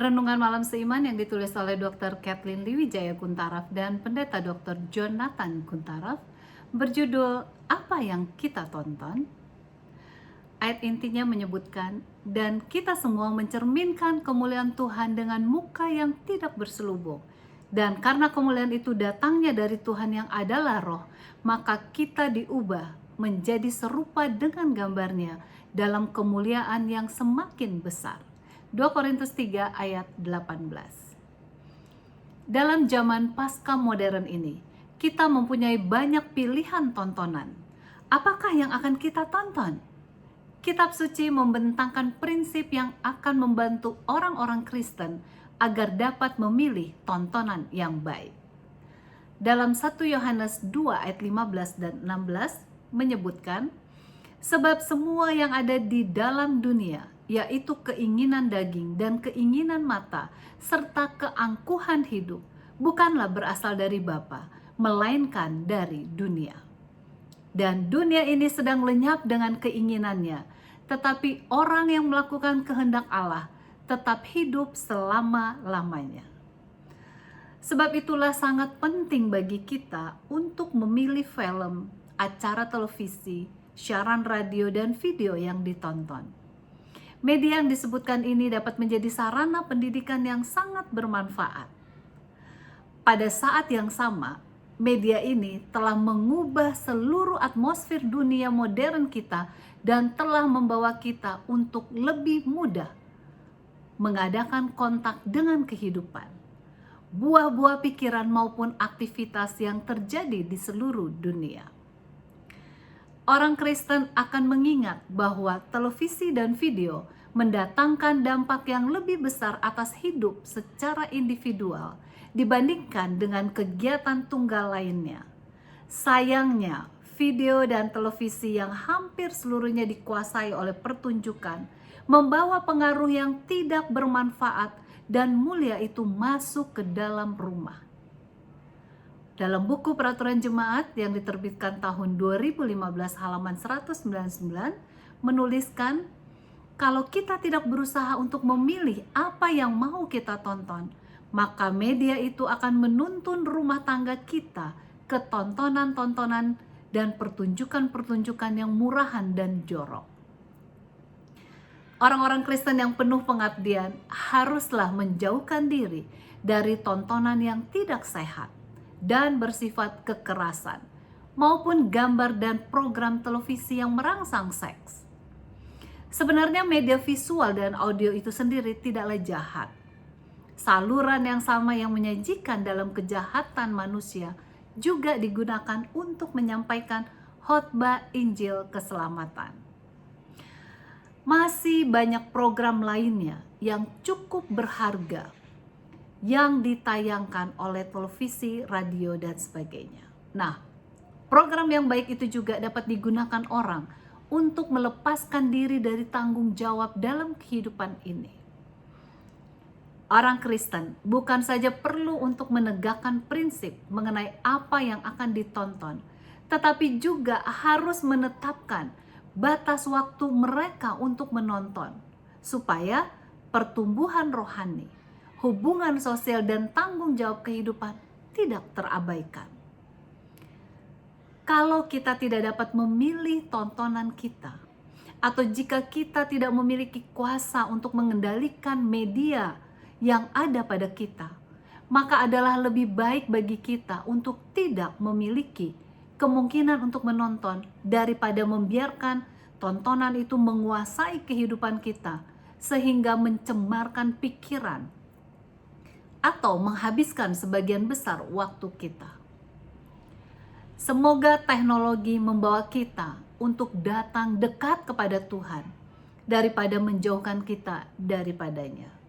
Renungan Malam Seiman yang ditulis oleh Dr. Kathleen Liwijaya Kuntaraf dan Pendeta Dr. Jonathan Kuntaraf berjudul Apa yang Kita Tonton? Ayat intinya menyebutkan, dan kita semua mencerminkan kemuliaan Tuhan dengan muka yang tidak berselubung. Dan karena kemuliaan itu datangnya dari Tuhan yang adalah Roh, maka kita diubah menjadi serupa dengan gambarnya dalam kemuliaan yang semakin besar. 2 Korintus 3 ayat 18. Dalam zaman pasca modern ini, kita mempunyai banyak pilihan tontonan. Apakah yang akan kita tonton? Kitab suci membentangkan prinsip yang akan membantu orang-orang Kristen agar dapat memilih tontonan yang baik. Dalam 1 Yohanes 2 ayat 15 dan 16 menyebutkan, sebab semua yang ada di dalam dunia, yaitu keinginan daging dan keinginan mata, serta keangkuhan hidup, bukanlah berasal dari Bapa, melainkan dari dunia. Dan dunia ini sedang lenyap dengan keinginannya, tetapi orang yang melakukan kehendak Allah tetap hidup selama-lamanya. Sebab itulah sangat penting bagi kita untuk memilih film, acara televisi, siaran radio, dan video yang ditonton. Media yang disebutkan ini dapat menjadi sarana pendidikan yang sangat bermanfaat. Pada saat yang sama, media ini telah mengubah seluruh atmosfer dunia modern kita dan telah membawa kita untuk lebih mudah mengadakan kontak dengan kehidupan, buah-buah pikiran maupun aktivitas yang terjadi di seluruh dunia. Orang Kristen akan mengingat bahwa televisi dan video mendatangkan dampak yang lebih besar atas hidup secara individual dibandingkan dengan kegiatan tunggal lainnya. Sayangnya, video dan televisi yang hampir seluruhnya dikuasai oleh pertunjukan membawa pengaruh yang tidak bermanfaat dan mulia itu masuk ke dalam rumah. Dalam buku Peraturan Jemaat yang diterbitkan tahun 2015 halaman 199 menuliskan, kalau kita tidak berusaha untuk memilih apa yang mau kita tonton, maka media itu akan menuntun rumah tangga kita ke tontonan-tontonan dan pertunjukan-pertunjukan yang murahan dan jorok. Orang-orang Kristen yang penuh pengabdian haruslah menjauhkan diri dari tontonan yang tidak sehat dan bersifat kekerasan, maupun gambar dan program televisi yang merangsang seks. Sebenarnya media visual dan audio itu sendiri tidaklah jahat. Saluran yang sama yang menyajikan dalam kejahatan manusia juga digunakan untuk menyampaikan khotbah Injil keselamatan. Masih banyak program lainnya yang cukup berharga yang ditayangkan oleh televisi, radio, dan sebagainya. Nah, program yang baik itu juga dapat digunakan orang untuk melepaskan diri dari tanggung jawab dalam kehidupan ini. Orang Kristen bukan saja perlu untuk menegakkan prinsip mengenai apa yang akan ditonton, tetapi juga harus menetapkan batas waktu mereka untuk menonton, supaya pertumbuhan rohani, hubungan sosial, dan tanggung jawab kehidupan tidak terabaikan. Kalau kita tidak dapat memilih tontonan kita, atau jika kita tidak memiliki kuasa untuk mengendalikan media yang ada pada kita, maka adalah lebih baik bagi kita untuk tidak memiliki kemungkinan untuk menonton daripada membiarkan tontonan itu menguasai kehidupan kita sehingga mencemarkan pikiran atau menghabiskan sebagian besar waktu kita. Semoga teknologi membawa kita untuk datang dekat kepada Tuhan daripada menjauhkan kita daripadanya.